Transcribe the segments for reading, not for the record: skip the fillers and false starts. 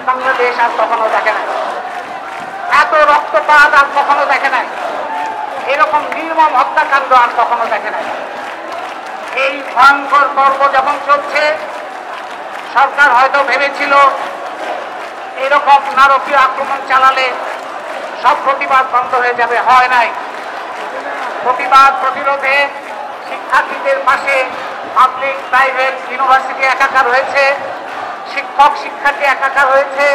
বাংলাদেশ আর কখনো দেখে নাই, এত রক্তপাত আর কখনো দেখে নাই, এরকম নির্মম হত্যাকাণ্ড আর কখনো দেখে নাই। এই ভয়ঙ্কর পর্ব যখন চলছে, সরকার হয়তো ভেবেছিল এরকম নারকীয় আক্রমণ চালালে সব প্রতিবাদ বন্ধ হয়ে যাবে, হয় নাই। প্রতিবাদ প্রতিরোধে শিক্ষার্থীদের পাশে পাবলিক প্রাইভেট ইউনিভার্সিটি একাকার হয়েছে, শিক্ষক শিক্ষার্থী একাকার হয়েছে,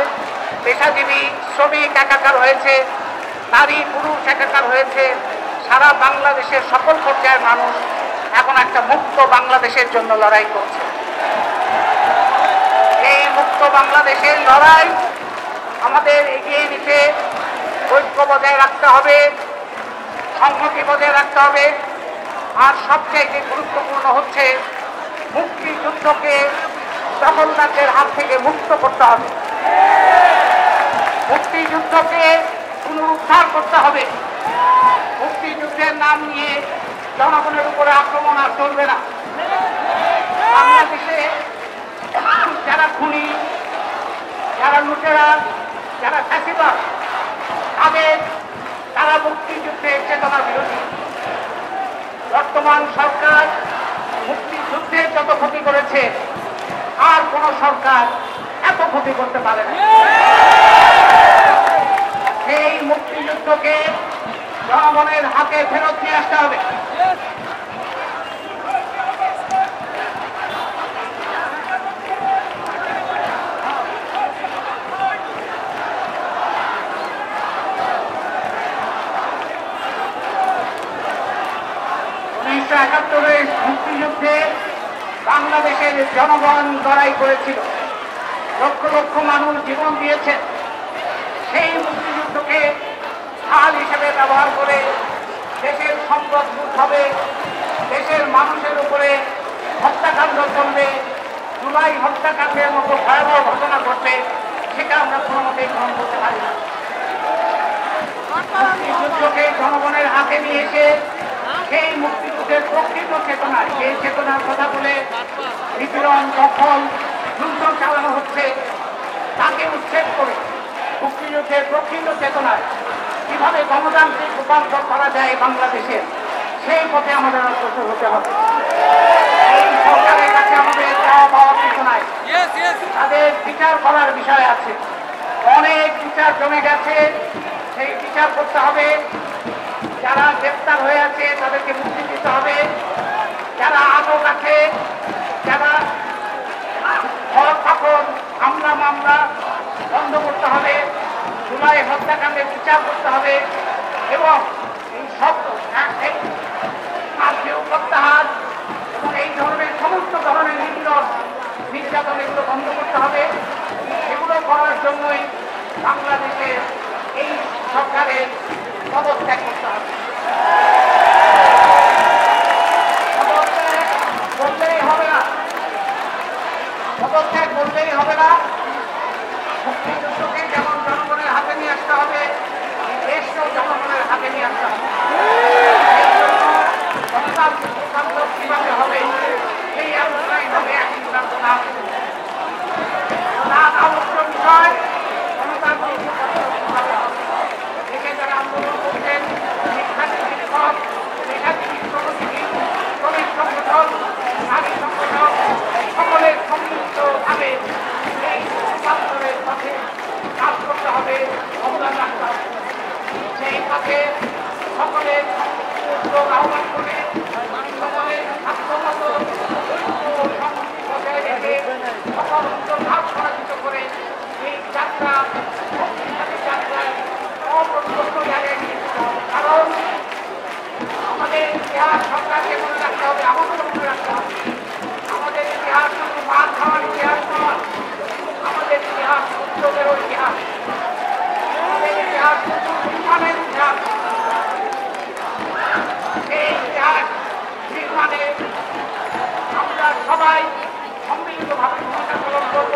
পেশাজীবী শ্রমিক একাকার হয়েছে, নারী পুরুষ একাকার হয়েছে। সারা বাংলাদেশের সকল পর্যায়ের মানুষ এখন একটা মুক্ত বাংলাদেশের জন্য লড়াই করছে। এই মুক্ত বাংলাদেশের লড়াই আমাদের এগিয়ে নিতে ঐক্য বজায় রাখতে হবে, সংহতি বজায় রাখতে হবে। আর সবচেয়ে গুরুত্বপূর্ণ হচ্ছে মুক্তিযুদ্ধকে দখলদারদের হাত থেকে মুক্ত করতে হবে, মুক্তিযুদ্ধকে পুনরুদ্ধার করতে হবে। মুক্তিযুদ্ধের নাম নিয়ে জনগণের উপরে আক্রমণ আর চলবে না। বাংলাদেশে যারা খুনি, যারা লুটেরা, যারা ফ্যাসিবাদ, তারা মুক্তিযুদ্ধের চেতনা বিরোধী। বর্তমান সরকার মুক্তিযুদ্ধের যত ক্ষতি করেছে আর কোন সরকার এত ক্ষতি করতে পারে না। সেই মুক্তিযুদ্ধকে জনগণের হাতে ফেরত নিয়ে আসতে হবে। মুক্তিযুদ্ধে বাংলাদেশের জনগণ লড়াই করেছিল, লক্ষ লক্ষ মানুষ জীবন দিয়েছে। সেই মুক্তিযুদ্ধকে ঢাল হিসেবে ব্যবহার করে দেশের সম্পদ লুট হবে, দেশের মানুষের উপরে হত্যাকাণ্ড চলবে, জুলাই হত্যাকাণ্ডের মতো ভয়াবহ ঘটনা ঘটবে, সেটা আমরা কোনো মতেই গ্রহণ করতে পারি না। মুক্তিযুদ্ধকে জনগণের হাতে নিয়ে এসে সেই মুক্তিযুদ্ধের প্রকৃত চেতনায়, সেই চেতনার কথা বলে নিপীড়ন, দখল, লুণ্ঠন চালানো হচ্ছে, তাকে উচ্ছেদ করে মুক্তিযুদ্ধের প্রকৃত চেতনায় কিভাবে গণতান্ত্রিক রূপান্তর করা যায় বাংলাদেশে, সেই পথে আমাদের অগ্রসর হতে হবে। এই সরকারের কাছে আমাদের চাওয়া পাওয়ার কিছু নাই, তাদের বিচার করার বিষয় আছে। অনেক বিচার জমে গেছে, সেই বিচার করতে হবে। যারা গ্রেপ্তার হয়ে আছে তাদেরকে মুক্তি দিতে হবে। যারা আটক আছে, যারা ধরপাকড়, হামলা মামলা বন্ধ করতে হবে। জুলাই হত্যাকাণ্ডের বিচার করতে হবে এবং এই সব প্রত্যাহার এবং এই ধরনের সমস্ত ধরনের নির্যাতন এগুলো বন্ধ করতে হবে। এগুলো করার জন্যই বাংলাদেশের এই সরকারের পদত্যাগ করতে হবে। বললেই হবে না, পদত্যাগ বললেই হবে না। মুক্তিযুদ্ধকে যেমন জনগণের হাতে নিয়ে আসতে হবে, দেশকেও জনগণের হাতে নিয়ে আসতে হবে। গণতান্ত্রিক রূপান্তর কিভাবে হবে সেই আলোচনাই হবে এক চূড়ান্ত না আলোচ্য বিষয়। গণতান্ত্রিক রূপান্তর কিভাবে হবে, দেশে যারা আন্দোলন করছেন, শিক্ষার্থী, শিক্ষক, পেশাজীবী, শ্রমজীবী, শ্রমিক সংগঠন, নারী সংগঠন, সকলের সম্মিলিতভাবে এই রূপান্তরের পথে কাজ করতে হবে, অবদান রাখতে হবে। সেই পথে সকলের উদ্যোগ আহ্বান করে সকলের স্বাস্থ্যগত সংহতি বজায় রেখে সকল অন্তর্ভাব পরাজিত করে এই যাত্রা শক্তিশালী যাত্রায় অপ্রতিরোধ জায়গায় নিয়ে যেতে হবে। কারণ আমাদের ইতিহাস সরকারকে মনে রাখতে হবে, আমাদেরও মনে রাখতে হবে। আমাদের ইতিহাস শুধু মার খাওয়ার ইতিহাস নয়, আমাদের ইতিহাস উদ্যোগেরও ইতিহাস, আমাদের ইতিহাস শুধু নির্মাণের ইতিহাস। এই ইতিহাস নির্মাণে আমরা সবাই সম্মিলিতভাবে ভূমিকা পালন করব।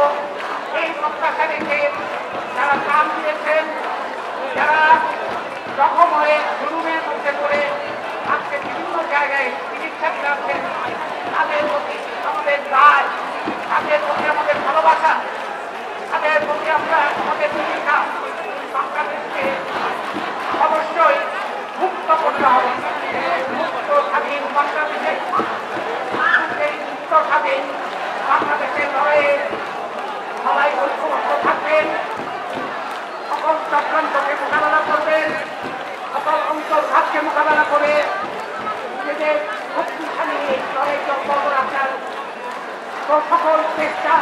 এই প্রত্যাশা রেখে যারা প্রাণ দিয়েছেন, যারা জখম হয়ে জুলুমের মধ্যে পড়ে আজকে বিভিন্ন জায়গায় চিকিৎসা দিচ্ছেন, তাদের প্রতি আমাদের দায়, তাদের প্রতি আমাদের ভালোবাসা, তাদের প্রতি আমরা আমাদের ভূমিকা। বাংলাদেশকে অবশ্যই মুক্ত করতে হবে, মুক্ত স্বাধীন বাংলাদেশে, সেই মুক্ত স্বাধীন বাংলাদেশের লড়াইয়ে সবাই ঐক্যবদ্ধ থাকবেন, সকল চক্রান্তকে মোকাবেলা করবেন, সকল অন্তর্ঘাতকে মোকাবেলা করে নিজেদের শক্তিশালী এই লড়াইকে অব্যাহত রাখার তো সকল চেষ্টা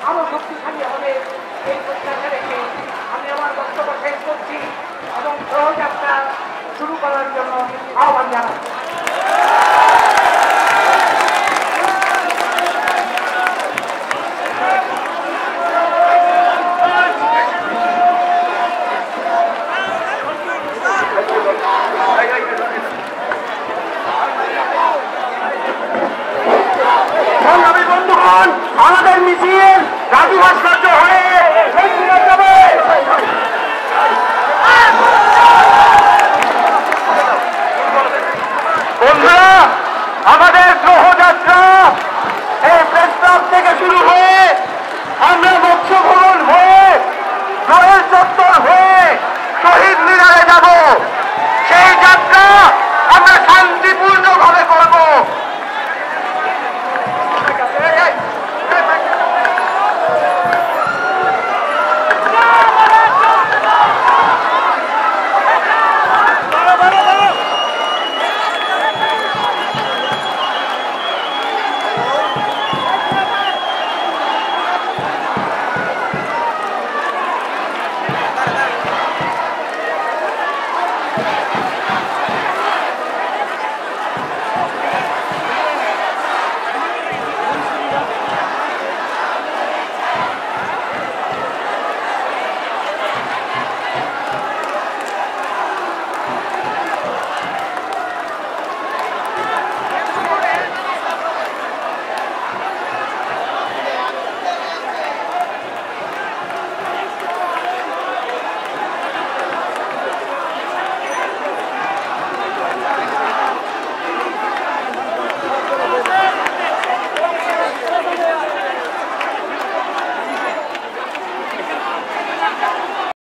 আরো শক্তিশালী হবে। এই প্রত্যাশা রেখে আমি আমার বক্তব্য শেষ করছি এবং গ্রহযাত্রা শুরু করার জন্য আহ্বান জানাচ্ছি।